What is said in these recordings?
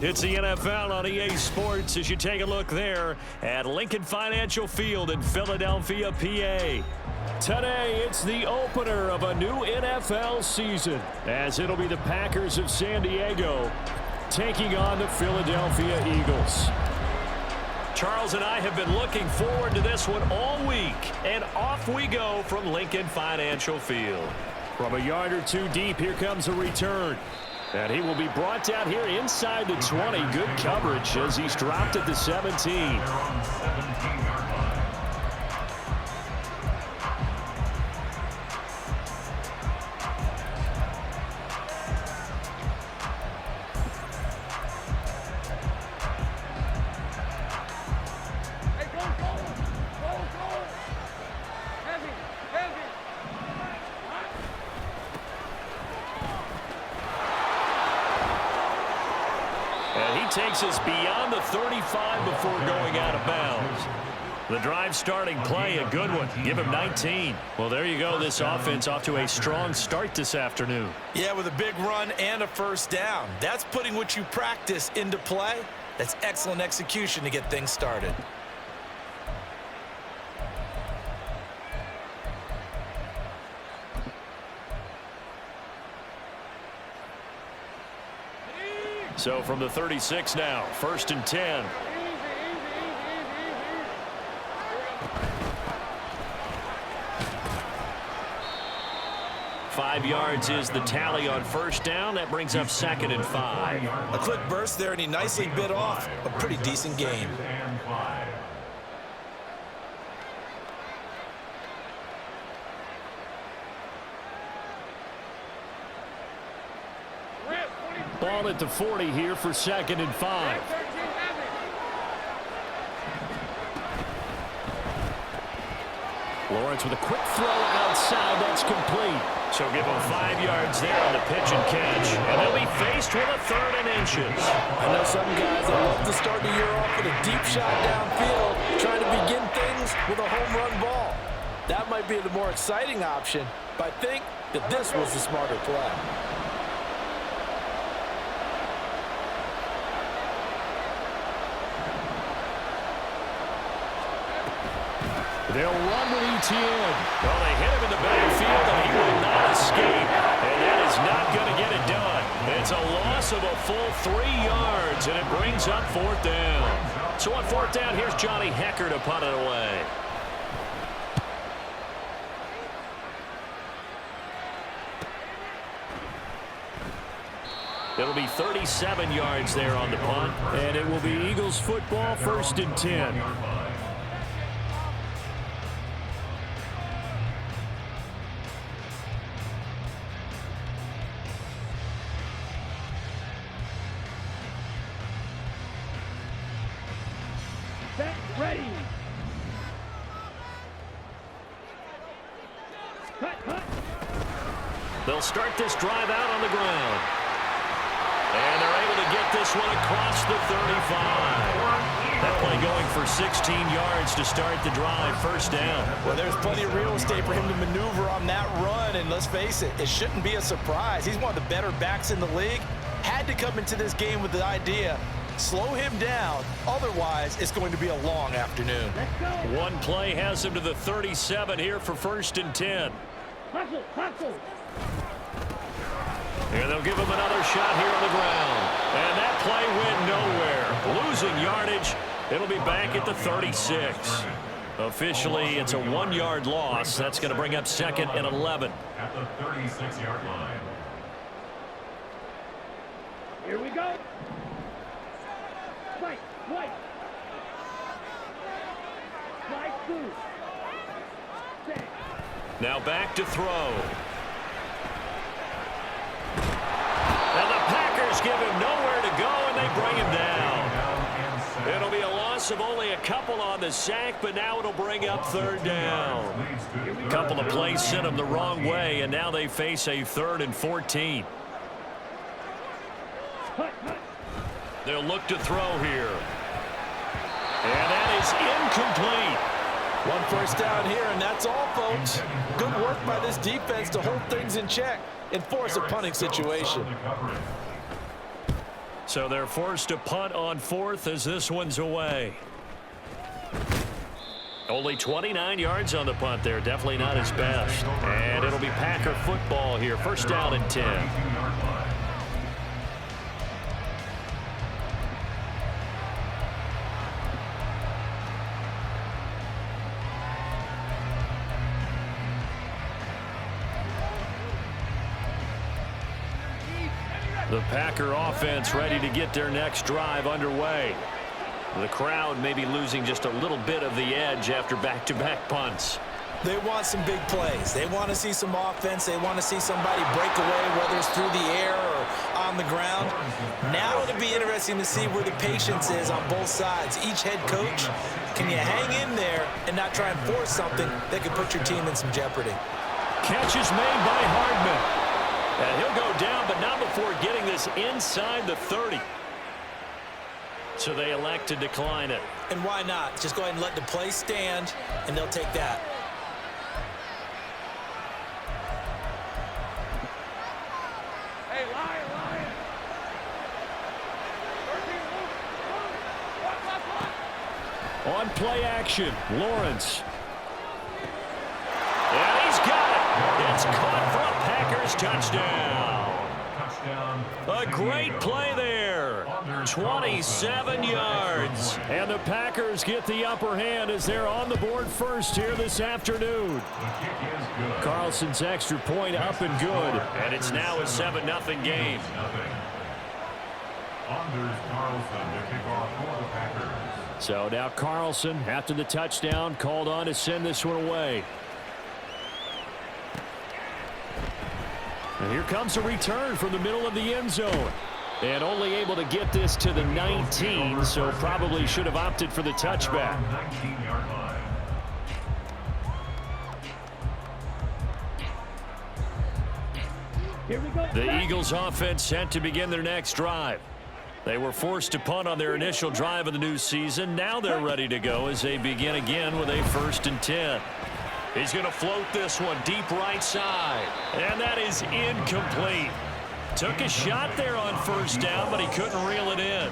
It's the NFL on EA Sports as you take a look there at Lincoln Financial Field in Philadelphia, PA. Today, it's the opener of a new NFL season, as it'll be the Packers of San Diego taking on the Philadelphia Eagles. Charles and I have been looking forward to this one all week, and off we go from Lincoln Financial Field. From a yard or two deep, here comes a return. And he will be brought down here inside the 20. Good coverage as he's dropped at the 17. Takes us beyond the 35 before going out of bounds. The drive starting play, a good one. Give him 19. Well, there you go. This offense off to a strong start this afternoon. Yeah, with a big run and a first down. That's putting what you practice into play. That's excellent execution to get things started. So from the 36 now, 1st and 10. Five yards is the tally on first down. That brings up 2nd and 5. A quick burst there, and he nicely bit off a pretty decent game. Ball at the 40 here for 2nd and 5. Lawrence with a quick throw outside. That's complete. So give him 5 yards there on the pitch and catch. And they'll be faced with a 3rd and inches. I know some guys that love to start the year off with a deep shot downfield, trying to begin things with a home run ball. That might be the more exciting option, but I think that this was the smarter play. They'll run with Etienne. Well, they hit him in the backfield, and he will not escape. And that is not going to get it done. It's a loss of a full 3 yards, and it brings up 4th down. So on 4th down, here's Johnny Hekker to punt it away. It'll be 37 yards there on the punt. And it will be Eagles football, 1st and 10. Ready. They'll start this drive out on the ground. And they're able to get this one across the 35. That play going for 16 yards to start the drive, 1st down. Well, there's plenty of real estate for him to maneuver on that run, and let's face it, it shouldn't be a surprise. He's one of the better backs in the league. Had to come into this game with the idea, slow him down, otherwise it's going to be a long afternoon. One play has him to the 37 here for 1st and 10. Hustle. And they'll give him another shot here on the ground. And that play went nowhere. Losing yardage. It'll be back at the 36. Officially, it's a 1-yard loss. That's going to bring up 2nd and 11. At the 36-yard line. Here we go. White. Now back to throw. And the Packers give him nowhere to go, and they bring him down. It'll be a loss of only a couple on the sack, but now it'll bring up 3rd down. A couple of plays sent them the wrong way, and now they face a 3rd and 14. They'll look to throw here. And that is incomplete. One first down here, and that's all, folks. Good work by this defense to hold things in check and force a punting situation. So they're forced to punt on fourth as this one's away. Only 29 yards on the punt there. Definitely not his best. And it'll be Packer football here. First down and 10. The Packer offense ready to get their next drive underway. The crowd may be losing just a little bit of the edge after back-to-back punts. They want some big plays. They want to see some offense. They want to see somebody break away, whether it's through the air or on the ground. Now it'll be interesting to see where the patience is on both sides. Each head coach, can you hang in there and not try and force something that could put your team in some jeopardy? Catch is made by Hardman. And he'll go down, but not before getting this inside the 30. So they elect to decline it. And why not? Just go ahead and let the play stand, and they'll take that. Hey, Lion, Lion. 13, On play action, Lawrence. And he's got it. It's caught for a Packers touchdown. A great play there. 27 yards. And the Packers get the upper hand as they're on the board first here this afternoon. Carlson's extra point up and good. And it's now a 7-0 game. So now Carlson, after the touchdown, called on to send this one away. And here comes a return from the middle of the end zone. And only able to get this to the 19, so probably should have opted for the touchback. here we go. The Eagles offense set to begin their next drive. They were forced to punt on their initial drive of the new season. Now they're ready to go as they begin again with a 1st and 10. He's going to float this one deep right side. And that is incomplete. Took a shot there on first down, but he couldn't reel it in.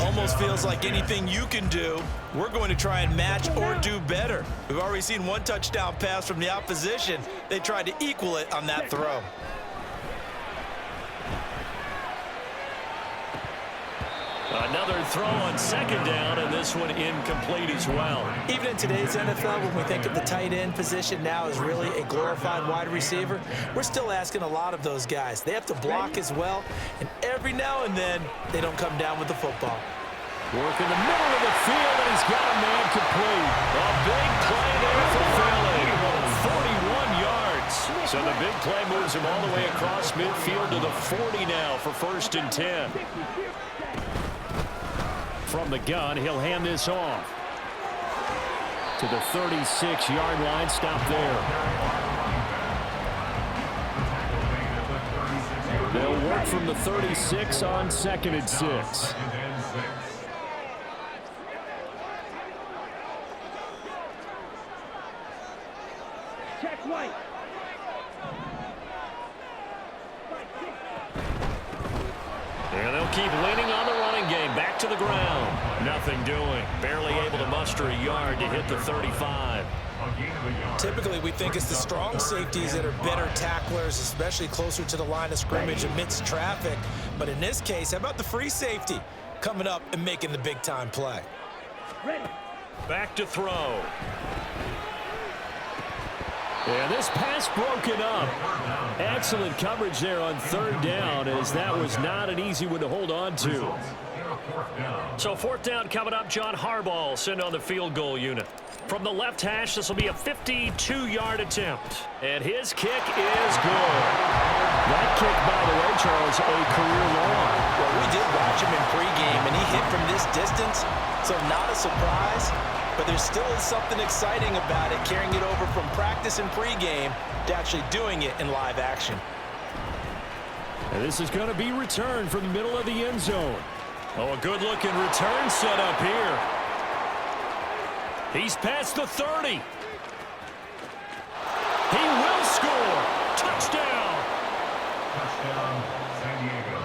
Almost feels like anything you can do, we're going to try and match or do better. We've already seen one touchdown pass from the opposition. They tried to equal it on that throw. Another throw on second down, and this one incomplete as well. Even in today's NFL, when we think of the tight end position now as really a glorified wide receiver, we're still asking a lot of those guys. They have to block as well, and every now and then, they don't come down with the football. Work in the middle of the field, and he's got a man complete. A big play there for Philly. 41 yards. So the big play moves him all the way across midfield to the 40 now for 1st and 10. From the gun, he'll hand this off to the 36-yard line. Stop there. They'll work from the 36 on 2nd and 6. Check White. And they'll keep leaning on the running game. Back to the ground. Nothing doing. Barely able to muster a yard to hit the 35. Typically, we think it's the strong safeties that are better tacklers, especially closer to the line of scrimmage amidst traffic. But in this case, how about the free safety coming up and making the big-time play? Ready. Back to throw. And this pass broken up. Excellent coverage there on 3rd down, as that was not an easy one to hold on to. So 4th down coming up. John Harbaugh sent on the field goal unit. From the left hash, this will be a 52-yard attempt. And his kick is good. That kick, by the way, Charles, a career long. Well, we did watch him in pregame, and he hit from this distance, so not a surprise. But there still is something exciting about it, carrying it over from practice and pregame to actually doing it in live action. And this is going to be returned from the middle of the end zone. Oh, a good-looking return set up here. He's past the 30. He will score. Touchdown. Touchdown, San Diego.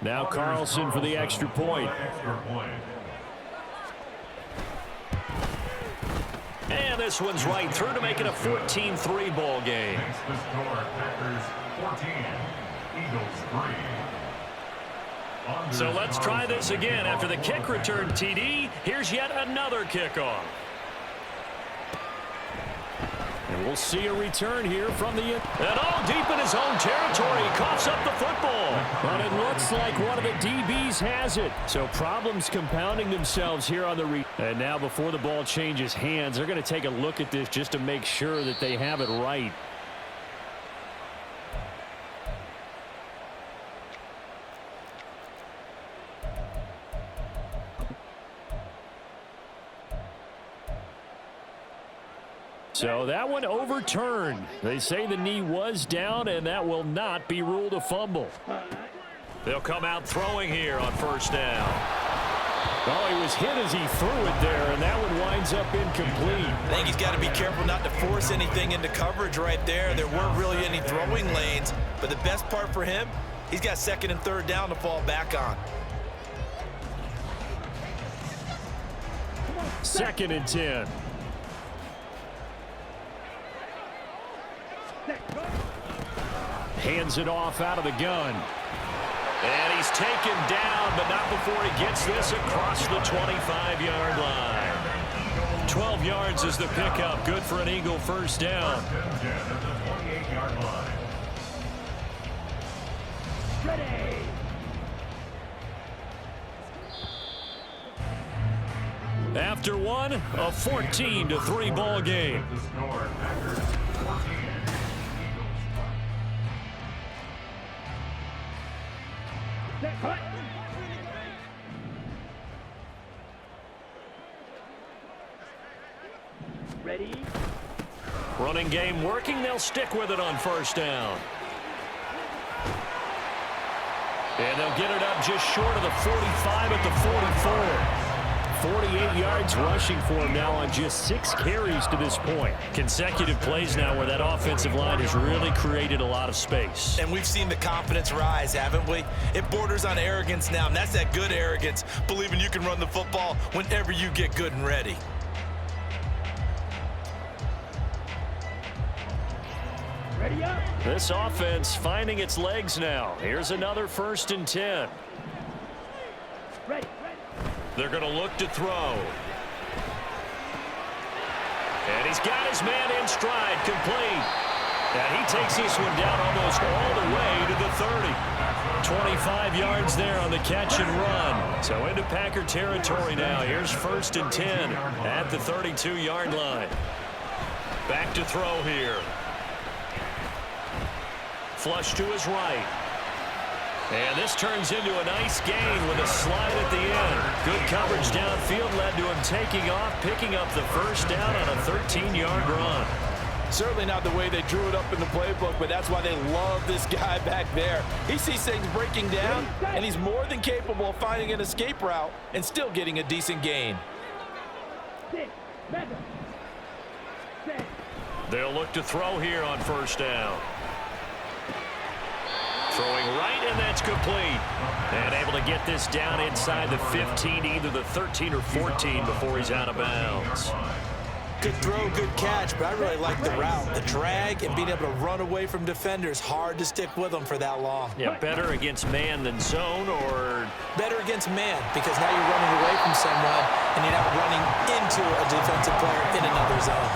Now Carlson for the extra point. And this one's right through to make it a 14-3 ball game. Makes the score Packers 14, Eagles 3. So let's try this again. After the kick return TD, here's yet another kickoff. And we'll see a return here from the... And all deep in his own territory. Coughs up the football. But it looks like one of the DBs has it. So problems compounding themselves here on the... And now before the ball changes hands, they're going to take a look at this just to make sure that they have it right. So that one overturned. They say the knee was down, and that will not be ruled a fumble. They'll come out throwing here on first down. Oh, he was hit as he threw it there, and that one winds up incomplete. I think he's got to be careful not to force anything into coverage right there. There weren't really any throwing lanes, but the best part for him, he's got second and third down to fall back on. Second and 10. Hands it off out of the gun. And he's taken down, but not before he gets this across the 25-yard line. 12 yards is the pickup. Good for an Eagle first down. Ready. After one, a 14-3 ball game. The score Packers 14, Set. Cut. Ready. Running game working. They'll stick with it on first down. And they'll get it up just short of the 45 at the 44. 48 yards rushing for him now on just 6 carries to this point. Consecutive plays now where that offensive line has really created a lot of space. And we've seen the confidence rise, haven't we? It borders on arrogance now, and that's that good arrogance, believing you can run the football whenever you get good and ready. Ready up. This offense finding its legs now. Here's another 1st and 10. Ready. They're going to look to throw. And he's got his man in stride, complete. And he takes this one down almost all the way to the 30. 25 yards there on the catch and run. So into Packer territory now. Here's 1st and 10 at the 32-yard line. Back to throw here. Flush to his right. And this turns into a nice gain with a slide at the end. Good coverage downfield led to him taking off, picking up the first down on a 13-yard run. Certainly not the way they drew it up in the playbook, but that's why they love this guy back there. He sees things breaking down, and he's more than capable of finding an escape route and still getting a decent gain. Sit. Mega. Set. They'll look to throw here on first down. Throwing right, and that's complete. And able to get this down inside the 15, either the 13 or 14 before he's out of bounds. Good throw, good catch, but I really like the route. The drag and being able to run away from defenders, hard to stick with them for that long. Yeah, better against man than zone, or... Better against man, because now you're running away from someone and you're not running into a defensive player in another zone.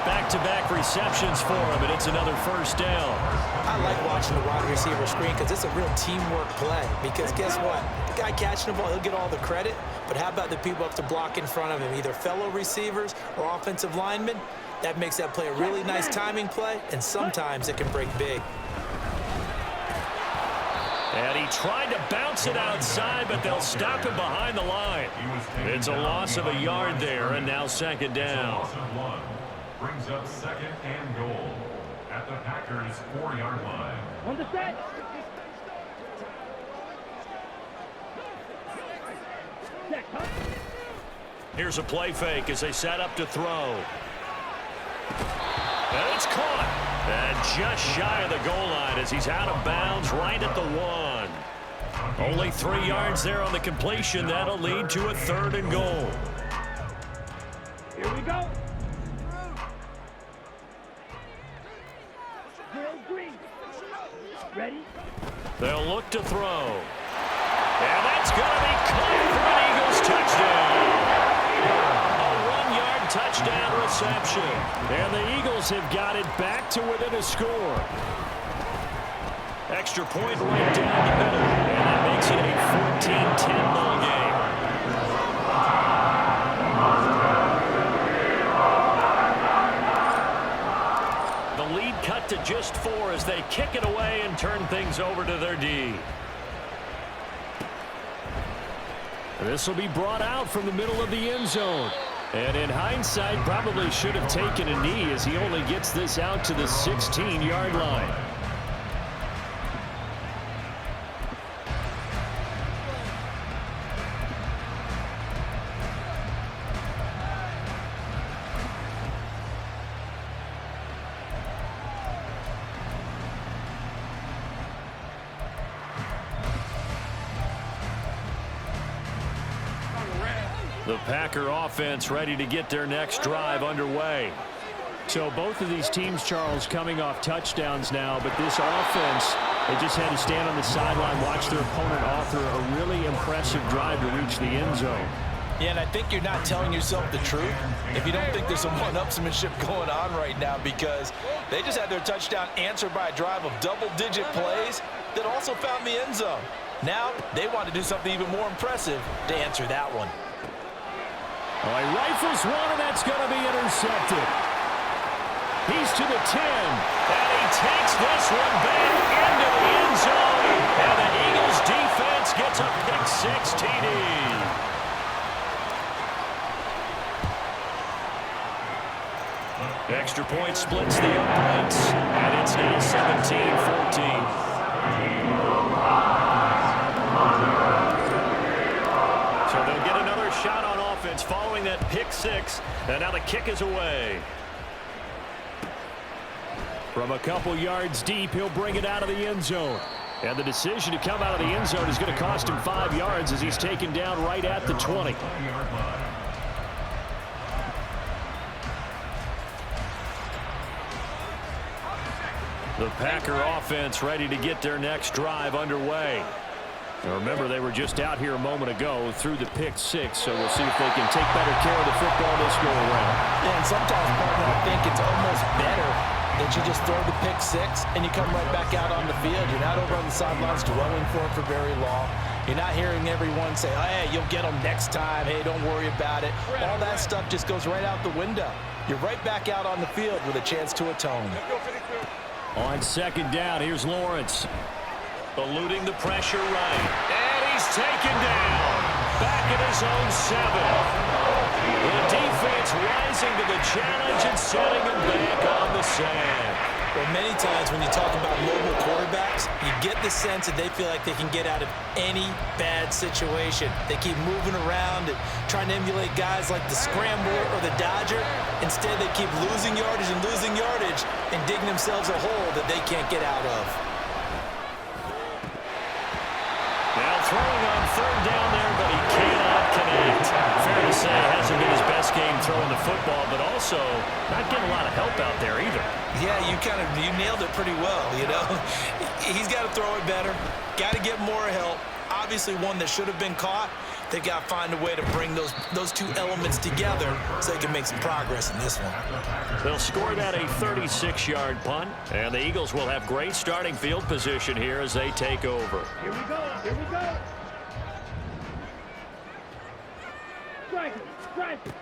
Back-to-back receptions for him, and it's another first down. I like watching the wide receiver screen because it's a real teamwork play. Because guess what? The guy catching the ball, he'll get all the credit. But how about the people up to block in front of him, either fellow receivers or offensive linemen? That makes that play a really nice timing play, and sometimes it can break big. And he tried to bounce it outside, but they'll stop him behind the line. It's a loss of a yard there, and now second down. Brings up 2nd and goal at the Packers 4-yard line. On the set. Set. Cut. Here's a play fake as they set up to throw. And it's caught. And just shy of the goal line as he's out of bounds right at the 1. Only 3 yards there on the completion. That'll lead to a 3rd and goal. Here we go. Drill green. Ready? They'll look to throw. And that's going to be caught for an Eagles touchdown. A 1-yard touchdown reception. And the Eagles have got it back to within a score. Extra point right down the middle. And that makes it a 14-10 ball game. The lead cut to just 4 as they kick it away and turn things over to their D. This will be brought out from the middle of the end zone. And in hindsight, probably should have taken a knee as he only gets this out to the 16-yard line. The Packer offense ready to get their next drive underway. So both of these teams, Charles, coming off touchdowns now, but this offense, they just had to stand on the sideline, watch their opponent author a really impressive drive to reach the end zone. Yeah, and I think you're not telling yourself the truth if you don't think there's some one-upsmanship going on right now, because they just had their touchdown answered by a drive of double-digit plays that also found the end zone. Now they want to do something even more impressive to answer that one. Oh, he rifles one, and that's going to be intercepted. He's to the 10, and he takes this one back into the end zone. And the Eagles defense gets a pick-6 TD. Extra point splits the uprights, and it's now 17-14. So they'll get another shot on offense following that pick-6, and now the kick is away. From a couple yards deep, he'll bring it out of the end zone. And the decision to come out of the end zone is going to cost him 5 yards as he's taken down right at the 20. The Packer offense ready to get their next drive underway. Now remember, they were just out here a moment ago through the pick-6, so we'll see if they can take better care of the football this go around. Yeah, and sometimes, partner, I think it's almost better that you just throw the pick-6 and you come right back out on the field. You're not over on the sidelines dwelling for it for very long. You're not hearing everyone say, oh, hey, you'll get them next time. Hey, don't worry about it. All that stuff just goes right out the window. You're right back out on the field with a chance to atone. On second down, here's Lawrence. Eluding the pressure right. And he's taken down. Back at his own 7. The defense rising to the challenge and setting him back on the sand. Well, many times when you talk about mobile quarterbacks, you get the sense that they feel like they can get out of any bad situation. They keep moving around and trying to emulate guys like the Scrambler or the Dodger. Instead, they keep losing yardage and digging themselves a hole that they can't get out of. Now throwing on third down there, but he cannot connect. Fair to say, hasn't been his best game throwing the football, but also not getting a lot of help out there either. Yeah, you nailed it pretty well, you know. He's got to throw it better, got to get more help. Obviously one that should have been caught. They've got to find a way to bring those two elements together so they can make some progress in this one. They'll score that a 36-yard punt, and the Eagles will have great starting field position here as they take over. Here we go. Here we go. Strike it. Strike it.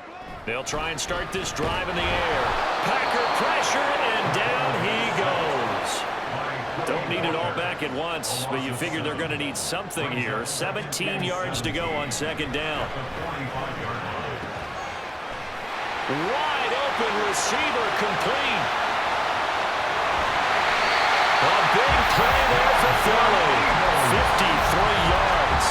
They'll try and start this drive in the air. Packer pressure, and down he goes. Don't need it all back at once, but you figure they're going to need something here. 17 yards to go on second down. Wide open receiver complete. A big play there for Philly. 53 yards.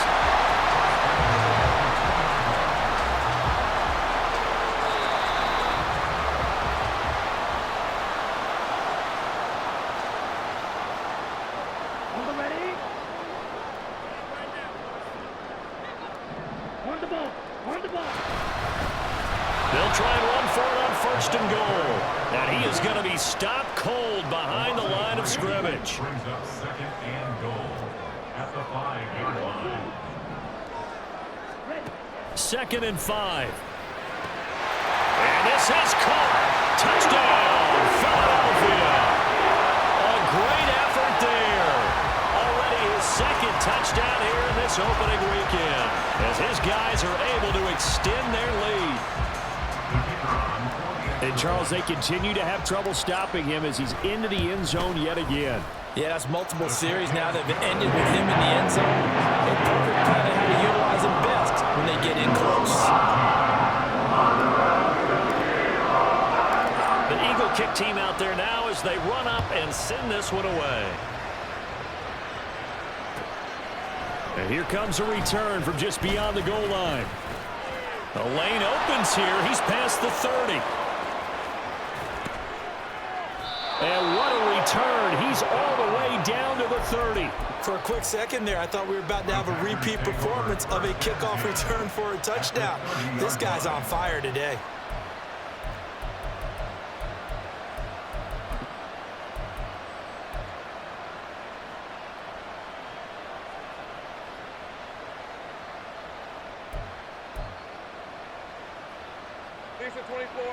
the ball. On the ball. They'll try and run for it on 1st and goal. And he is going to be stopped cold behind the line of scrimmage. Brings up 2nd and goal at the 5-yard line. 2nd and 5. And this is caught. Touchdown, Philadelphia. A great effort there. Already his 2nd touchdown here in this opening weekend, as his guys are able to extend their lead. And Charles, they continue to have trouble stopping him as he's into the end zone yet again. Yeah, that's multiple series now that have ended with him in the end zone. A perfect plan of how to utilize him best when they get in close. The Eagle kick team out there now as they run up and send this one away. And here comes a return from just beyond the goal line. The lane opens here. He's past the 30. And what a return. He's all the way down to the 30. For a quick second there, I thought we were about to have a repeat performance of a kickoff return for a touchdown. This guy's on fire today.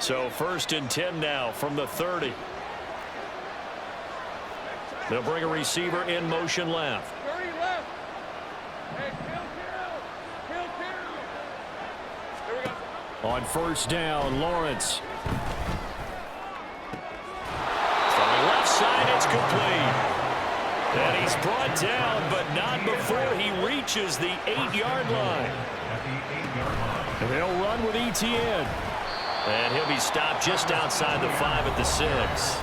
So 1st and 10 now from the 30. They'll bring a receiver in motion left. 30 left. Hey, kill. There we go. On 1st down, Lawrence. From the left side, it's complete. And he's brought down, but not before he reaches the 8-yard line. And they'll run with ETN. And he'll be stopped just outside the 5 at the 6.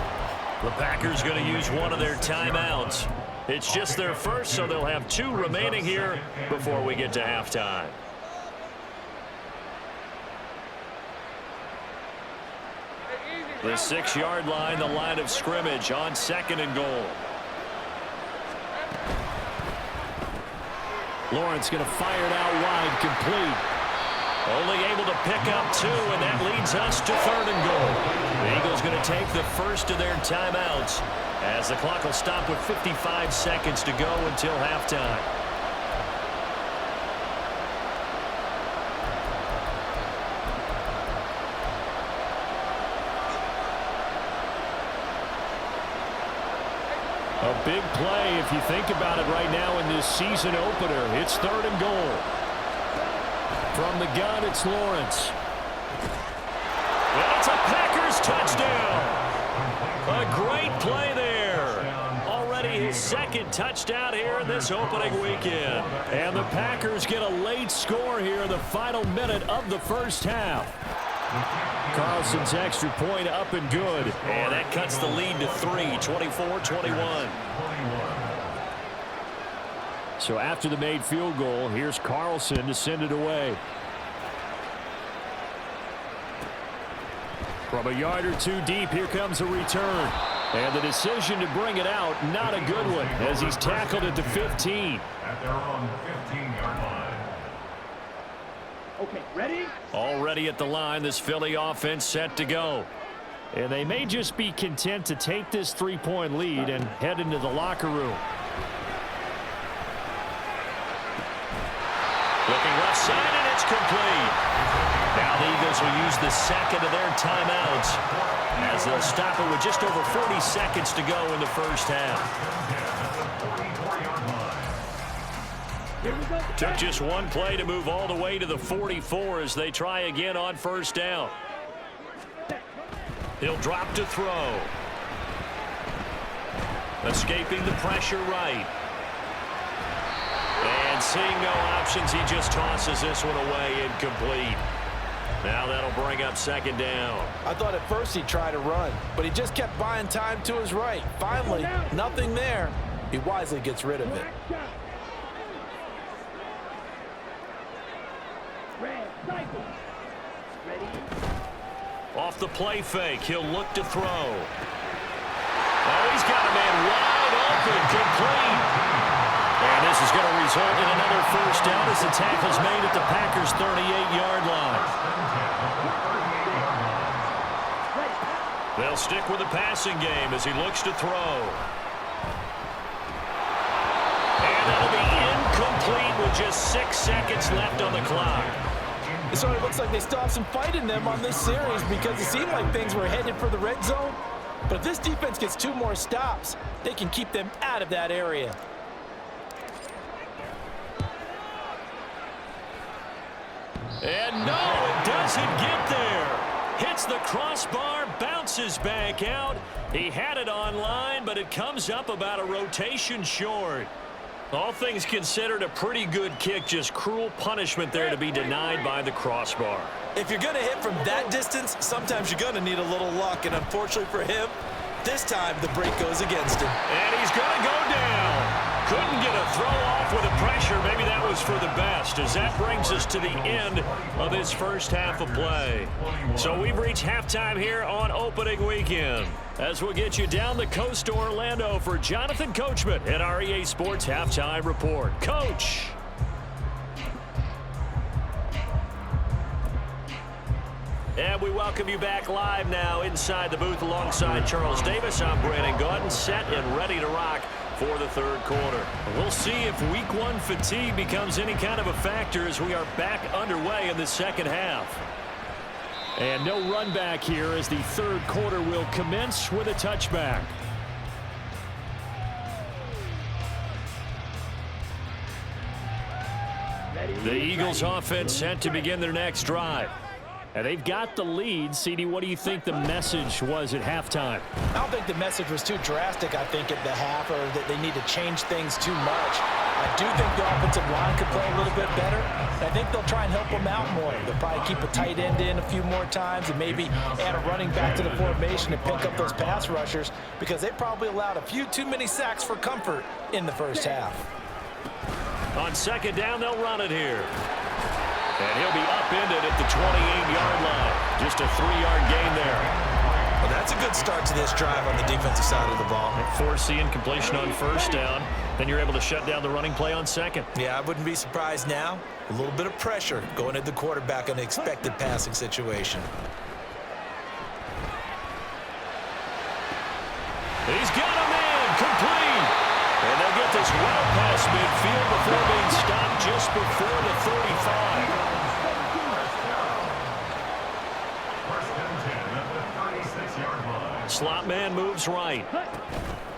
The Packers going to use one of their timeouts. It's just their first, so they'll have 2 remaining here before we get to halftime. The 6-yard line, the line of scrimmage on 2nd and goal. Lawrence going to fire it out wide, complete. Only able to pick up 2, and that leads us to 3rd and goal. The Eagles going to take the first of their timeouts as the clock will stop with 55 seconds to go until halftime. A big play if you think about it right now in this season opener. It's 3rd and goal. From the gun, it's Lawrence. And it's a Packers touchdown. A great play there. Already his 2nd touchdown here in this opening weekend. And the Packers get a late score here in the final minute of the 1st half. Carlson's extra point up and good. And that cuts the lead to 3, 24-21. So after the made field goal, here's Carlson to send it away. From a yard or 2 deep, here comes a return. And the decision to bring it out, not a good one, as he's tackled at the 15. At their own 15-yard line. Okay, ready? Already at the line, this Philly offense set to go. And they may just be content to take this 3-point lead and head into the locker room. Looking left side, and it's complete. Now the Eagles will use the 2nd of their timeouts as they'll stop it with just over 40 seconds to go in the 1st half. Here we go. Took just one play to move all the way to the 44 as they try again on 1st down. He'll drop to throw. Escaping the pressure right. And seeing no options, he just tosses this one away, incomplete. Now that'll bring up 2nd down. I thought at first he'd try to run, but he just kept buying time to his right. Finally, nothing there. He wisely gets rid of it. Red, cycle. Ready? Off the play fake, he'll look to throw. Oh, he's got a man wide open, complete. And this This is going to result in another first down as the tackle's made at the Packers' 38-yard line. They'll stick with the passing game as he looks to throw. And that'll be incomplete with just 6 seconds left on the clock. It sort of looks like they still have some fight in them on this series because it seemed like things were headed for the red zone. But if this defense gets 2 more stops, they can keep them out of that area. And no, it doesn't get there. Hits the crossbar, bounces back out. He had it online, but it comes up about a rotation short. All things considered, a pretty good kick, just cruel punishment there to be denied by the crossbar. If you're going to hit from that distance, sometimes you're going to need a little luck, and unfortunately for him, this time the break goes against him. And he's going to go down. Couldn't get a throw off with the pressure. Maybe that was for the best, as that brings us to the end of this first half of play. So we've reached halftime here on opening weekend, as we'll get you down the coast to Orlando for Jonathan Coachman at our EA Sports Halftime Report. Coach. And we welcome you back live now inside the booth alongside Charles Davis. I'm Brandon Gaudin, set and ready to rock for the third quarter. We'll see if week 1 fatigue becomes any kind of a factor as we are back underway in the second half. And no run back here as the third quarter will commence with a touchback. The Eagles offense set to begin their next drive. And they've got the lead. CD, what do you think the message was at halftime? I don't think the message was too drastic, I think, at the half, or that they need to change things too much. I do think the offensive line could play a little bit better. I think they'll try and help them out more. They'll probably keep a tight end in a few more times and maybe add a running back to the formation and pick up those pass rushers, because they probably allowed a few too many sacks for comfort in the first half. On second down, they'll run it here. And he'll be upended at the 28-yard line. Just a 3-yard gain there. Well, that's a good start to this drive on the defensive side of the ball. Force the incompletion on first down. Then you're able to shut down the running play on second. Yeah, I wouldn't be surprised now. A little bit of pressure going at the quarterback in an expected passing situation. He's got a man complete. And they'll get this well past midfield before being stopped just before the 35. Slot man moves right.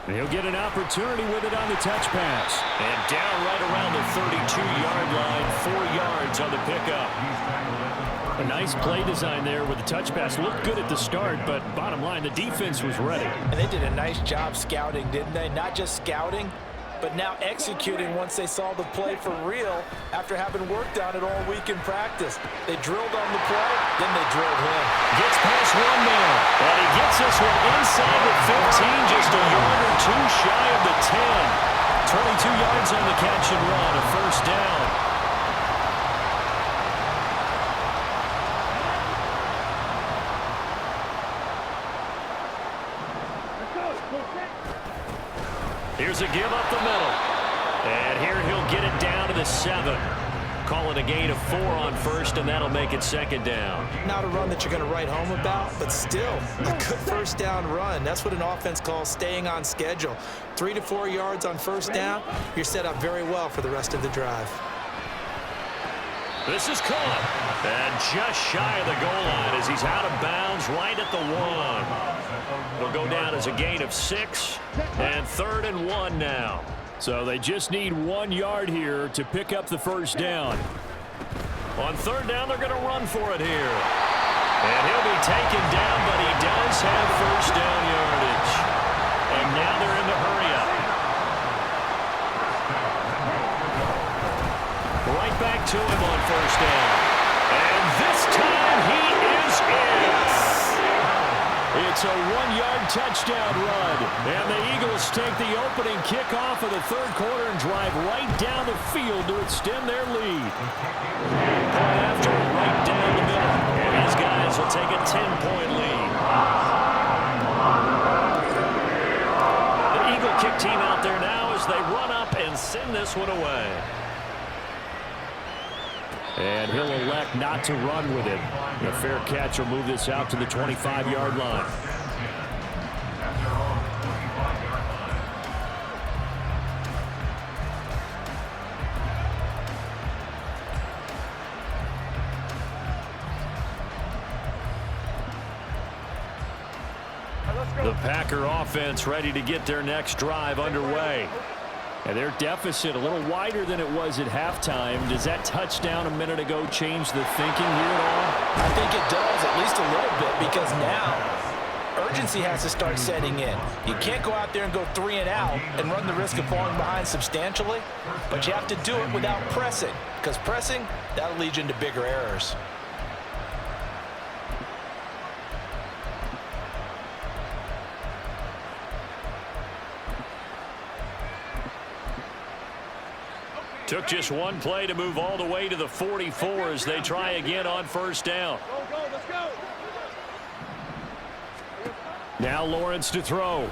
And he'll get an opportunity with it on the touch pass. And down right around the 32-yard line, 4 yards on the pickup. A nice play design there with the touch pass. Looked good at the start, but bottom line, the defense was ready. And they did a nice job scouting, didn't they? Not just scouting, but now executing once they saw the play for real after having worked on it all week in practice. They drilled on the play, then they drilled him. Gets past one man, and he gets this one inside the 15, just a yard or two shy of the 10. 22 yards on the catch and run, a first down. Here's a give up the middle. And here he'll get it down to the 7. Call it a gain of 4 on first, and that'll make it second down. Not a run that you're going to write home about, but still a good first down run. That's what an offense calls staying on schedule. 3 to 4 yards on first down, you're set up very well for the rest of the drive. This is caught. And just shy of the goal line as he's out of bounds right at the 1. It'll go down as a gain of 6, and 3rd and 1 now. So they just need 1 yard here to pick up the first down. On 3rd down, they're going to run for it here. And he'll be taken down, but he does have first down yardage. And now they're in the hurry up. Right back to him on first down. And this time he is in. It's a 1-yard touchdown run. And the Eagles take the opening kickoff of the third quarter and drive right down the field to extend their lead. Point after right down the middle. And these guys will take a 10-point lead. The Eagle kick team out there now as as they run up and send this one away. And he'll elect not to run with it. A fair catch will move this out to the 25-yard line. The Packer offense ready to get their next drive underway. And their deficit a little wider than it was at halftime. Does that touchdown a minute ago change the thinking here at all? I think it does, at least a little bit, because now urgency has to start setting in. You can't go out there and go 3 and out and run the risk of falling behind substantially, but you have to do it without pressing, because pressing, that'll lead you into bigger errors. Took just one play to move all the way to the 44 as they try again on first down. Go, let's go. Now Lawrence to throw.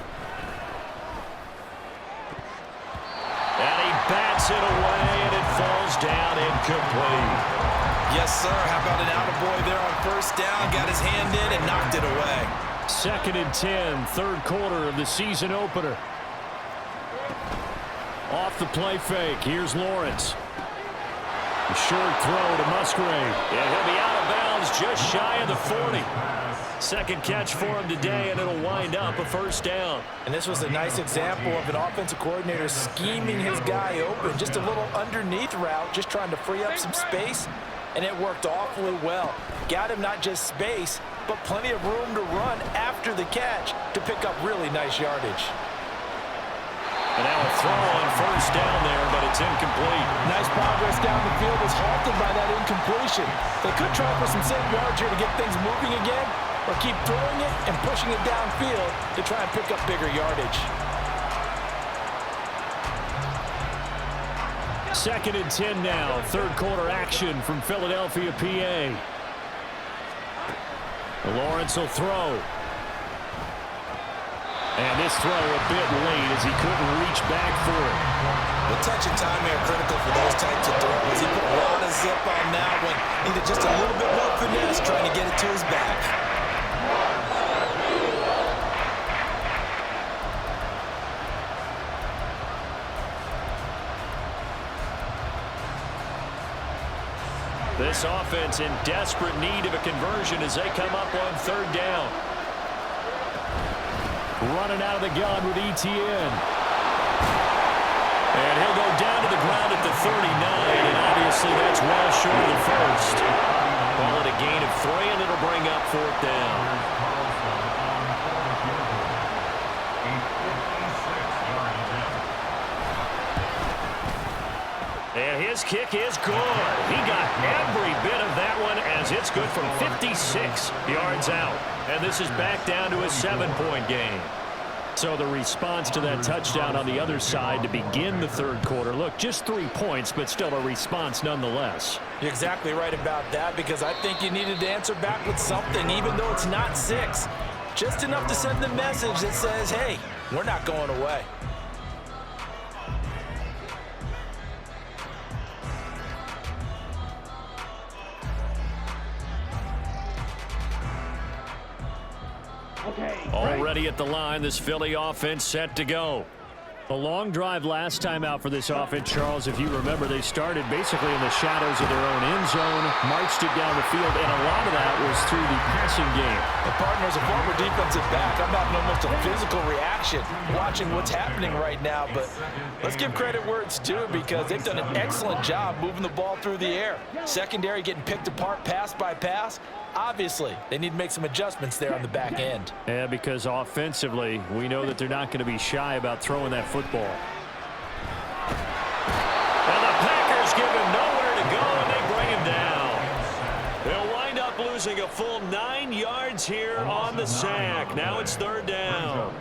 And he bats it away, and it falls down incomplete. Yes, sir. How about an attaboy there on first down? Got his hand in and knocked it away. 2nd and 10, third quarter of the season opener. Off the play fake. Here's Lawrence. A short throw to Musgrave. And he'll be out of bounds just shy of the 40. Second catch for him today, and it'll wind up a first down. And this was a nice example of an offensive coordinator scheming his guy open. Just a little underneath route, just trying to free up some space, and it worked awfully well. Got him not just space, but plenty of room to run after the catch to pick up really nice yardage. And now a throw on first down there, but it's incomplete. Nice progress down the field was halted by that incompletion. They could try for some save yards here to get things moving again, or keep throwing it and pushing it downfield to try and pick up bigger yardage. 2nd and 10 now. Third quarter action from Philadelphia, PA. Lawrence will throw. And this throw a bit late as he couldn't reach back for it. The touch and time are critical for those types of throws. He put a lot of zip on that one. Needed just a little bit more finesse trying to get it to his back. This offense in desperate need of a conversion as they come up on third down. Running out of the gun with Etienne. And he'll go down to the ground at the 39, and obviously that's well short of the first. Call it a gain of 3, and it'll bring up fourth down. And his kick is good. He got every bit of that one as it's good from 56 yards out. And this is back down to a 7-point game. So the response to that touchdown on the other side to begin the third quarter. Look, just 3 points, but still a response nonetheless. You're exactly right about that, because I think you needed to answer back with something, even though it's not 6. Just enough to send the message that says, hey, we're not going away. Already at the line, this Philly offense set to go. A long drive last time out for this offense, Charles. If you remember, they started basically in the shadows of their own end zone, marched it down the field, and a lot of that was through the passing game. The partner's a former defensive back. I'm having almost a physical reaction watching what's happening right now, but let's give credit where it's due, because they've done an excellent job moving the ball through the air. Secondary getting picked apart pass by pass. Obviously, they need to make some adjustments there on the back end. Yeah, because offensively, we know that they're not going to be shy about throwing that football. And the Packers give him nowhere to go, and they bring him down. They'll wind up losing a full 9 yards here on the sack. Now it's third down.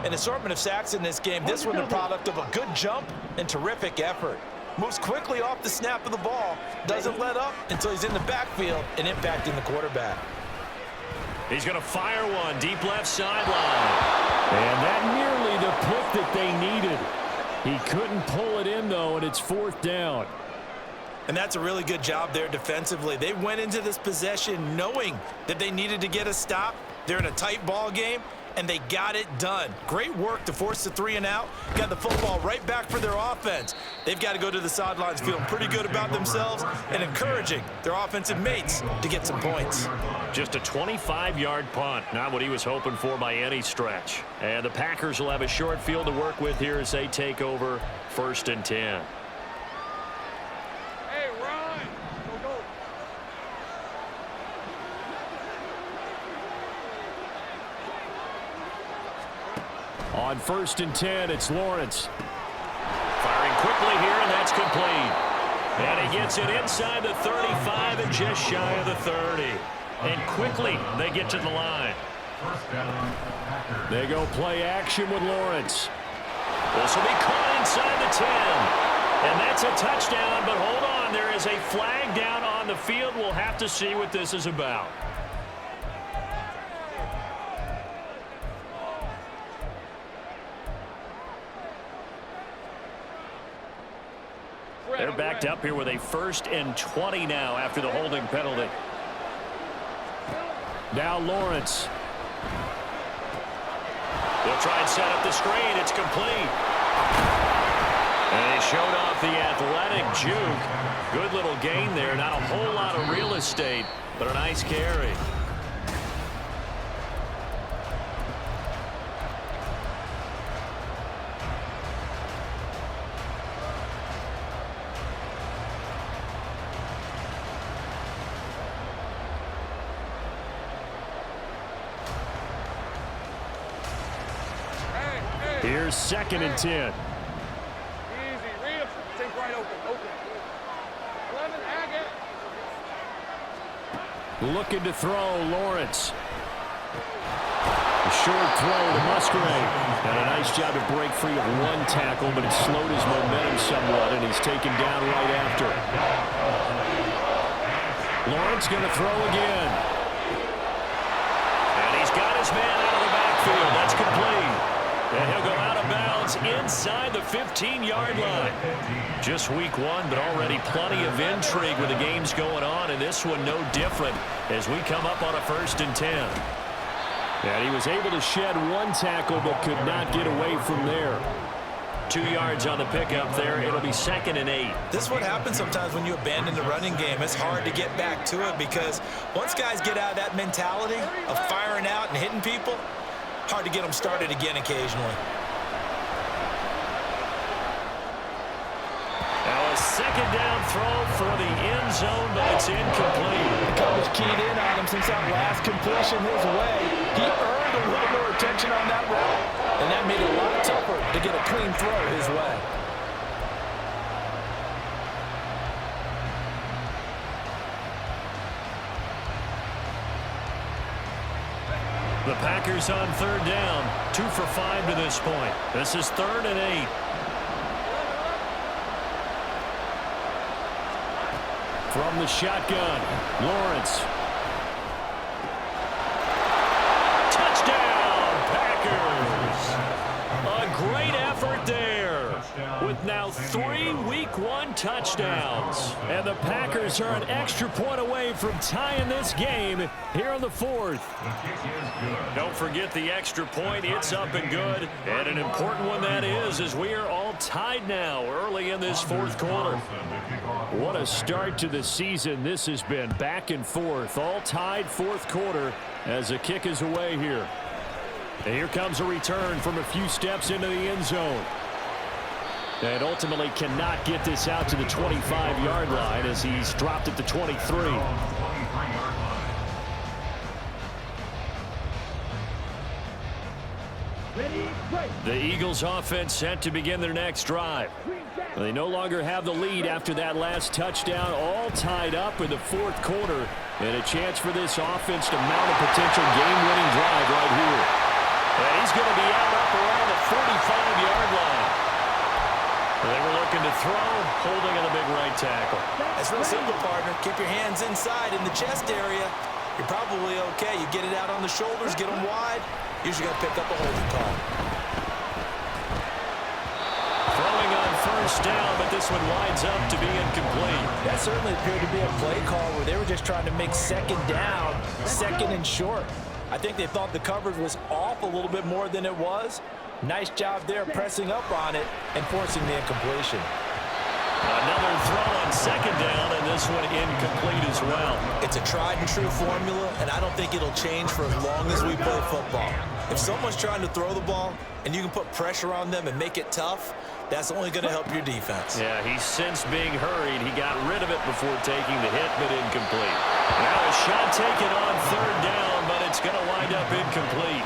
An assortment of sacks in this game. This one the product of a good jump and terrific effort. Moves quickly off the snap of the ball. Doesn't let up until he's in the backfield and impacting the quarterback. He's going to fire one deep left sideline. And that nearly the pick that they needed. He couldn't pull it in, though, and it's 4th down. And that's a really good job there defensively. They went into this possession knowing that they needed to get a stop. They're in a tight ball game, and they got it done. Great work to force the 3 and out. Got the football right back for their offense. They've got to go to the sidelines feeling pretty good about themselves and encouraging their offensive mates to get some points. Just a 25-yard punt, not what he was hoping for by any stretch. And the Packers will have a short field to work with here as they take over 1st and 10. Hey, run! Go, go. On 1st and 10, it's Lawrence. Firing quickly here, and that's complete. And he gets it inside the 35 and just shy of the 30. And quickly, they get to the line. First down, Packers. They go play action with Lawrence. This will be caught inside the 10. And that's a touchdown, but hold on. There is a flag down on the field. We'll have to see what this is about. They're backed up here with a 1st and 20 now after the holding penalty. Now Lawrence. They'll try and set up the screen. It's complete. And he showed off the athletic juke. Good little gain there. Not a whole lot of real estate, but a nice carry. Here's 2nd and 10. Easy, read him. Take right open, open. 11, Agate. Looking to throw, Lawrence. A short throw to Musgrave. And a nice job to break free of 1 tackle, but it slowed his momentum somewhat, and he's taken down right after. Lawrence going to throw again. And he's got his man out of the backfield. That's complete. And he'll go out of bounds inside the 15-yard line. Just week 1, but already plenty of intrigue with the games going on, and this one no different as we come up on a 1st and 10. And he was able to shed 1 tackle but could not get away from there. 2 yards on the pickup there. It'll be 2nd and 8. This is what happens sometimes when you abandon the running game. It's hard to get back to it because once guys get out of that mentality of firing out and hitting people, hard to get them started again occasionally. Now a 2nd down throw for the end zone, but it's incomplete. The coach keyed in on him since that last completion his way. He earned a little more attention on that route, and that made it a lot tougher to get a clean throw his way. The Packers on 3rd down, 2 for 5 to this point. This is 3rd and 8. From the shotgun, Lawrence. Touchdown, Packers! A great effort there with now 3 Week 1 touchdowns. And the Packers are an extra point away from tying this game here in the 4th. Don't forget the extra point. It's up and good. And an important one that is, as we are all tied now early in this 4th quarter. What a start to the season this has been. Back and forth, all tied 4th quarter as the kick is away here. And here comes a return from a few steps into the end zone. And ultimately cannot get this out to the 25-yard line as he's dropped at the 23. The Eagles offense set to begin their next drive. They no longer have the lead after that last touchdown, all tied up in the 4th quarter, and a chance for this offense to mount a potential game-winning drive right here. And he's going to be out up around the 45-yard line. They were looking to throw, holding on the big right tackle. It's real simple, partner. Keep your hands inside in the chest area. You're probably okay. You get it out on the shoulders, get them wide. Usually got to pick up a holding call. Throwing first down, but this one winds up to be incomplete. That certainly appeared to be a play call where they were just trying to make second down, second and short. I think they thought the coverage was off a little bit more than it was. Nice job there pressing up on it and forcing the incompletion. Another throw on second down, and this one incomplete as well. It's a tried and true formula, and I don't think it'll change for as long as we play football. If someone's trying to throw the ball and you can put pressure on them and make it tough, that's only going to help your defense. Yeah, he's since being hurried. He got rid of it before taking the hit, but incomplete. Now a shot taken on third down, but it's going to wind up incomplete.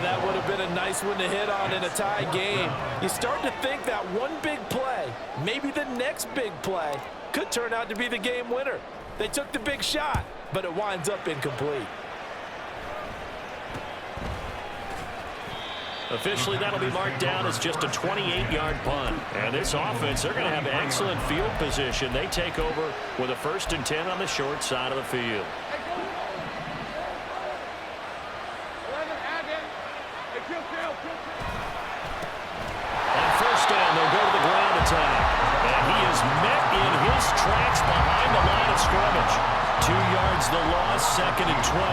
That would have been a nice one to hit on in a tie game. You start to think that one big play, maybe the next big play, could turn out to be the game winner. They took the big shot, but it winds up incomplete. Officially, that'll be marked down as just a 28-yard punt. And this offense, they're going to have excellent field position. They take over with a 1st and 10 on the short side of the field. On first down, they'll go to the ground attack. And he is met in his tracks behind the line of scrimmage. 2 yards the loss, 2nd and 12.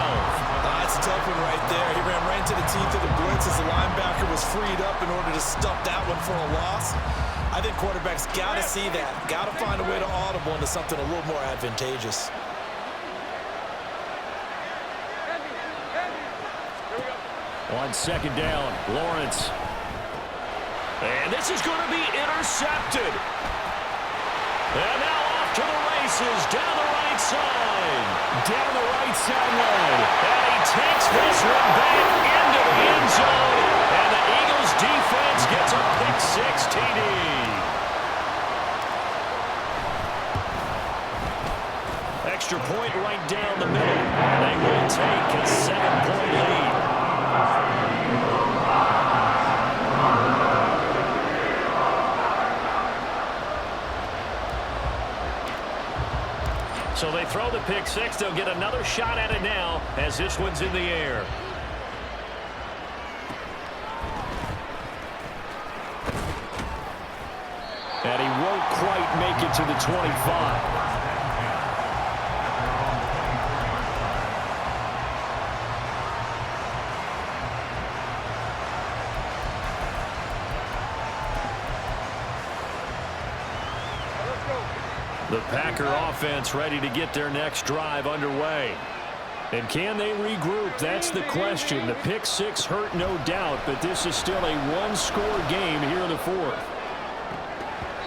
That's a tough one right there. He ran right into the teeth of the blitz as the linebacker was freed up in order to stuff that one for a loss. I think quarterbacks got to see that. Got to find a way to audible into something a little more advantageous. On second down, Lawrence. And this is going to be intercepted. And now off to the races, down the right side. Down the right sideline. And he takes this one back into the end zone. And the Eagles defense gets a pick-6 TD. Extra point right down the middle. They will take a 7-point lead. So they throw the pick-6. They'll get another shot at it now as this one's in the air. And he won't quite make it to the 25. The Packer offense ready to get their next drive underway. And can they regroup? That's the question. The pick-6 hurt, no doubt, but this is still a one-score game here in the 4th.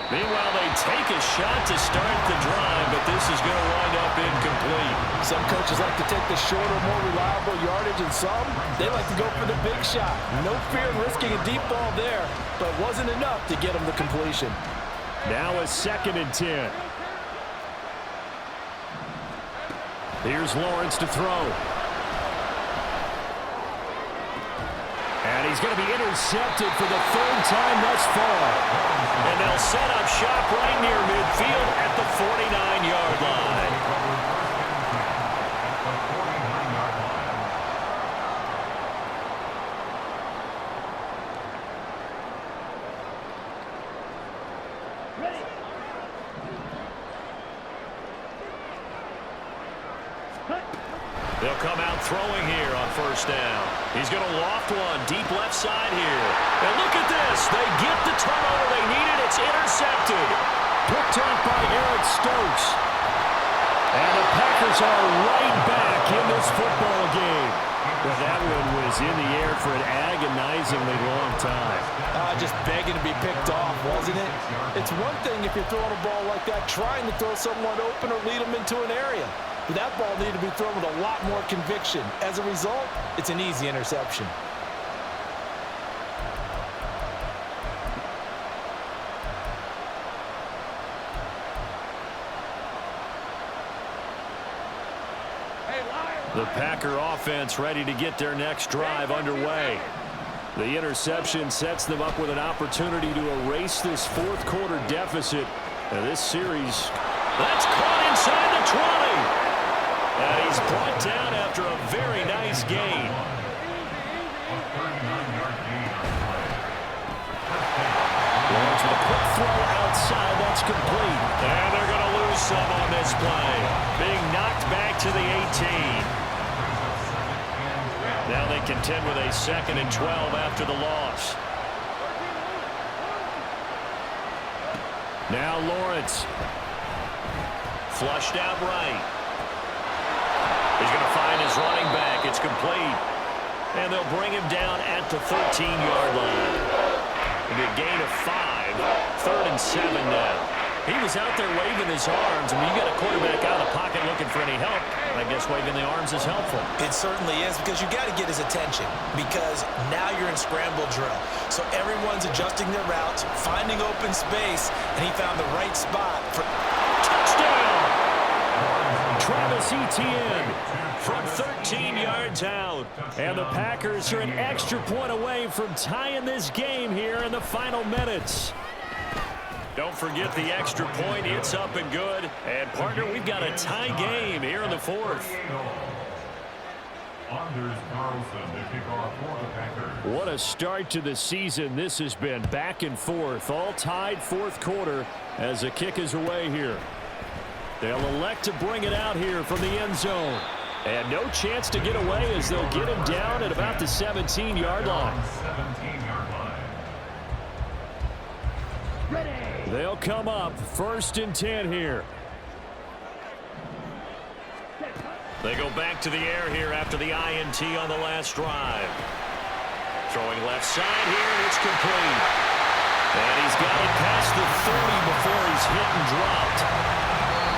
Meanwhile, they take a shot to start the drive, but this is going to wind up incomplete. Some coaches like to take the shorter, more reliable yardage, and some, they like to go for the big shot. No fear in risking a deep ball there, but it wasn't enough to get them the completion. Now a 2nd and 10. Here's Lawrence to throw. And he's going to be intercepted for the 3rd time thus far. And they'll set up shop right near midfield at the 49-yard line. They'll come out throwing here on first down. He's going to loft one deep left side here. And look at this. They get the turnover they needed. It's intercepted. Picked off by Eric Stokes. And the Packers are right back in this football game. Well, that one was in the air for an agonizingly long time. Just begging to be picked off, wasn't it? It's one thing if you're throwing a ball like that, trying to throw someone open or lead them into an area. But that ball needed to be thrown with a lot more conviction. As a result, it's an easy interception. The Packer offense ready to get their next drive underway. The interception sets them up with an opportunity to erase this 4th quarter deficit. Now this series, that's caught inside the 20. And he's brought down after a very nice gain. Lawrence with a quick throw out outside. That's complete. And they're going to lose some on this play. Being knocked back to the 18. Now they contend with a 2nd and 12 after the loss. Now Lawrence. Flushed out right. He's going to find his running back. It's complete. And they'll bring him down at the 13-yard line. A gain of 5. 3rd and 7 now. He was out there waving his arms. I mean, you got a quarterback out of the pocket looking for any help. I guess waving the arms is helpful. It certainly is, because you got to get his attention, because now you're in scramble drill. So everyone's adjusting their routes, finding open space, and he found the right spot for touchdown. Travis Etienne from 13 yards out. And the Packers are an extra point away from tying this game here in the final minutes. Don't forget the extra point. It's up and good. And, partner, we've got a tie game here in the 4th. Anders Carlson to kick off for the Packers. What a start to the season this has been. Back and forth. All tied 4th quarter as the kick is away here. They'll elect to bring it out here from the end zone. And no chance to get away as they'll get him down at about the 17-yard line. 17-yard line. They'll come up 1st and 10 here. They go back to the air here after the INT on the last drive. Throwing left side here, and it's complete. And he's got it past the 30 before he's hit and dropped.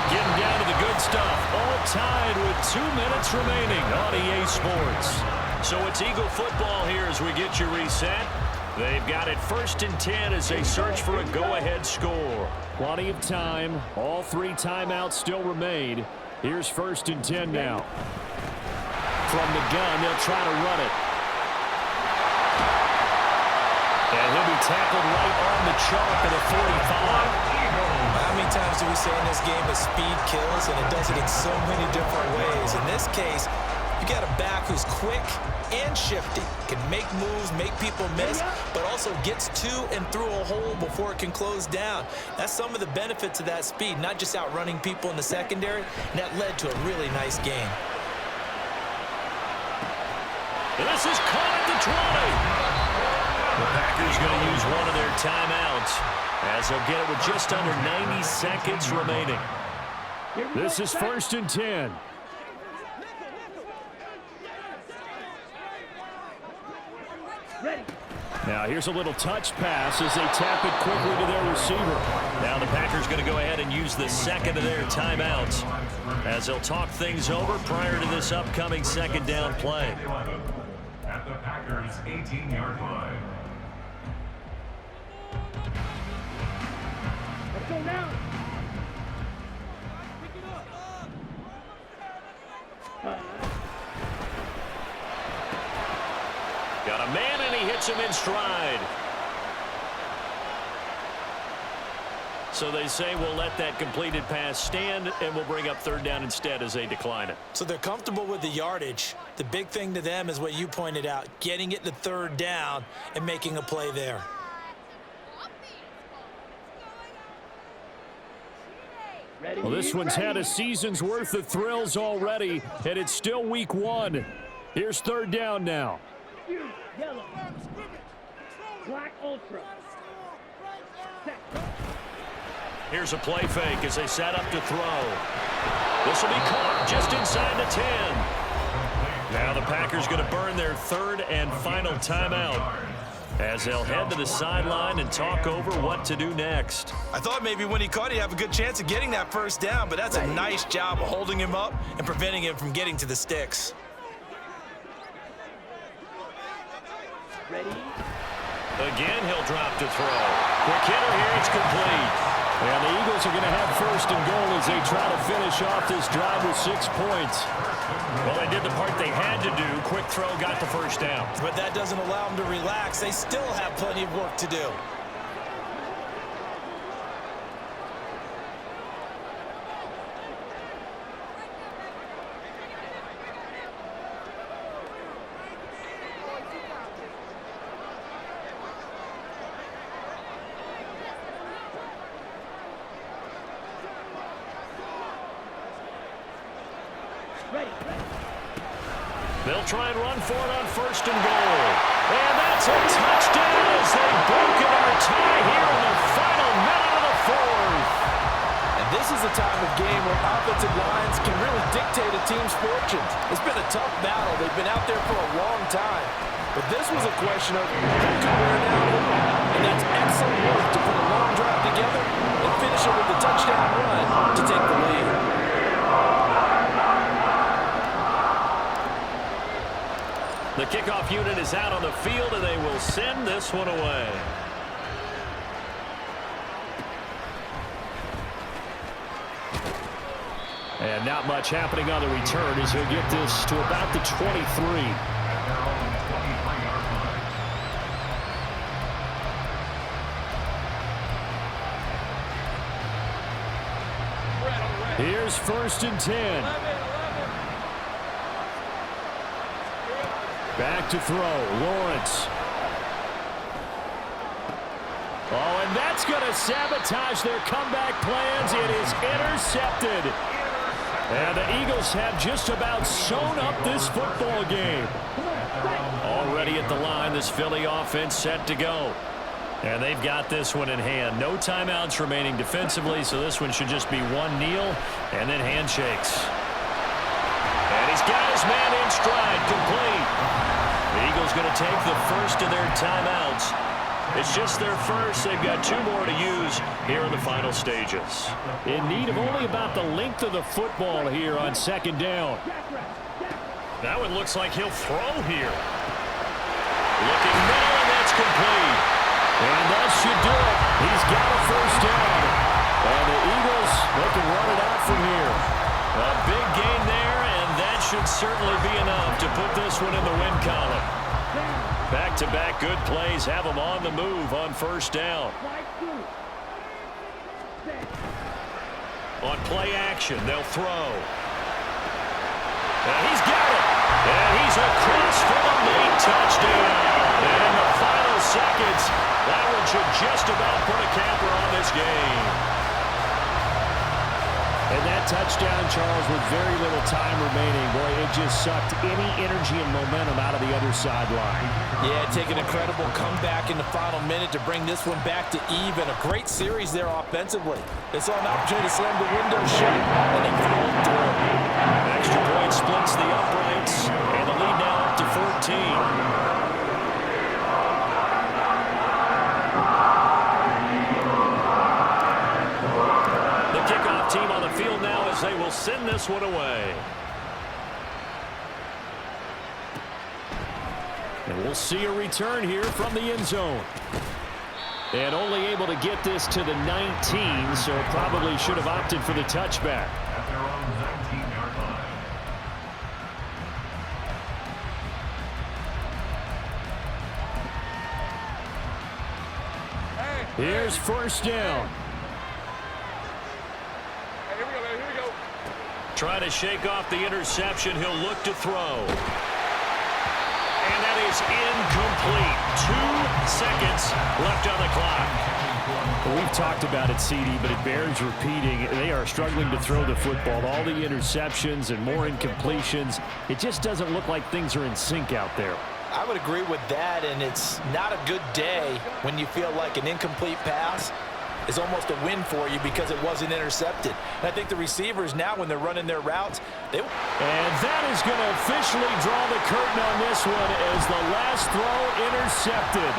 Getting down to the good stuff. All tied with 2 minutes remaining on EA Sports. So it's Eagle football here as we get you reset. They've got it 1st and 10 as they search for a go-ahead score. Plenty of time. All 3 timeouts still remain. Here's 1st and 10 now. From the gun, they'll try to run it. And he'll be tackled right on the chalk at the 45. How many times do we say in this game that speed kills, and it does it in so many different ways? In this case, you got a back who's quick and shifty, can make moves, make people miss, but also gets to and through a hole before it can close down. That's some of the benefits of that speed, not just outrunning people in the secondary, and that led to a really nice game. This is caught at the 20. The Packers going to use one of their timeouts as they'll get it with just under 90 seconds remaining. This is 1st and 10. Now here's a little touch pass as they tap it quickly to their receiver. Now the Packers going to go ahead and use the 2nd of their timeouts as they'll talk things over prior to this upcoming 2nd down play. At the Packers' 18-yard line. Let's go now. Got a man, and he hits him in stride. So they say we'll let that completed pass stand, and we'll bring up 3rd down instead as they decline it. So they're comfortable with the yardage. The big thing to them is what you pointed out, getting it to 3rd down and making a play there. Well, this one's had a season's worth of thrills already, and it's still week 1. Here's 3rd down now. Yellow. Black Ultra. Here's a play fake as they set up to throw. This will be caught just inside the 10. Now the Packers going to burn their 3rd and final timeout as they'll head to the sideline and talk over what to do next. I thought maybe when he caught it, he'd have a good chance of getting that 1st down, but that's a nice job of holding him up and preventing him from getting to the sticks. Ready? Again, he'll drop to throw. Quick hitter here, it's complete. And the Eagles are going to have 1st and goal as they try to finish off this drive with 6 points. Well, they did the part they had to do. Quick throw got the 1st down. But that doesn't allow them to relax. They still have plenty of work to do. They'll try and run for it on 1st and goal. And that's a touchdown as they've broken our tie here in the final minute of the 4th. And this is a time of game where offensive lines can really dictate a team's fortunes. It's been a tough battle. They've been out there for a long time. But this was a question of who can wear down who. And that's excellent work to put a long drive together and finish it with a touchdown run to take the lead. The kickoff unit is out on the field, and they will send this one away. And not much happening on the return as he'll get this to about the 23. Here's 1st and 10. Back to throw, Lawrence. Oh, and that's going to sabotage their comeback plans. It is intercepted. And the Eagles have just about sewn up this football game. Already at the line, this Philly offense set to go. And they've got this one in hand. No timeouts remaining defensively, so this one should just be one kneel and then handshakes. And he's got his man in stride, complete. The Eagles going to take the first of their timeouts. It's just their first. They've got 2 more to use here in the final stages. In need of only about the length of the football here on 2nd down. That one looks like he'll throw here. Looking middle, and that's complete. And that should do it. He's got a 1st down. And the Eagles, they can run it out from here. A big gain there, and that should certainly be enough to put this one in the win column. Back-to-back good plays have them on the move on 1st down. On play action, they'll throw. And he's got it. And he's across for the late touchdown. And in the final seconds, that one should just about put a capper on this game. And that touchdown, Charles, with very little time remaining, boy, it just sucked any energy and momentum out of the other sideline. Yeah, take an incredible comeback in the final minute to bring this one back to even. A great series there offensively. They saw an opportunity to slam the window shut, and they flowed through. Extra point splits the uprights, and the lead now up to 14. Team on the field now as they will send this one away. And we'll see a return here from the end zone. And only able to get this to the 19, so probably should have opted for the touchback. At their own 19-yard line. Here's 1st down. Trying to shake off the interception. He'll look to throw. And that is incomplete. 2 seconds left on the clock. Well, we've talked about it, CD, but it bears repeating. They are struggling to throw the football. All the interceptions and more incompletions. It just doesn't look like things are in sync out there. I would agree with that, and it's not a good day when you feel like an incomplete pass is almost a win for you because it wasn't intercepted. And I think the receivers now, when they're running their routes, and that is going to officially draw the curtain on this one as the last throw intercepted.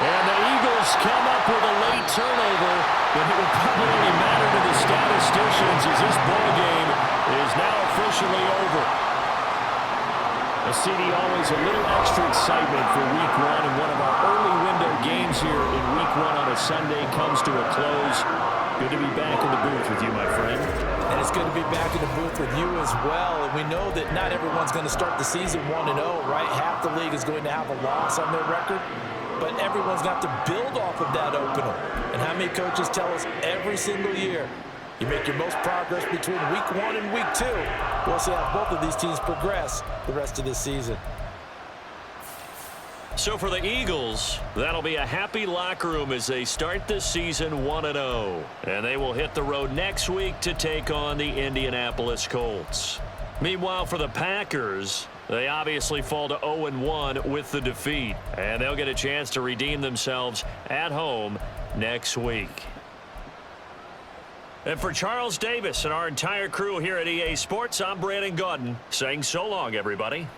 And the Eagles come up with a late turnover, but it will probably only matter to the statisticians as this ball game is now officially over. A CD, always a little extra excitement for Week 1, and one of our early window games here in Week 1 on a Sunday comes to a close. Good to be back in the booth with you, my friend. And it's good to be back in the booth with you as well. And we know that not everyone's going to start the season 1-0, right? Half the league is going to have a loss on their record. But everyone's got to build off of that opener. And how many coaches tell us every single year, you make your most progress between Week 1 and Week 2. We'll see how both of these teams progress the rest of this season. So for the Eagles, that'll be a happy locker room as they start this season 1-0. And they will hit the road next week to take on the Indianapolis Colts. Meanwhile, for the Packers, they obviously fall to 0-1 with the defeat, and they'll get a chance to redeem themselves at home next week. And for Charles Davis and our entire crew here at EA Sports, I'm Brandon Gaudin saying so long, everybody.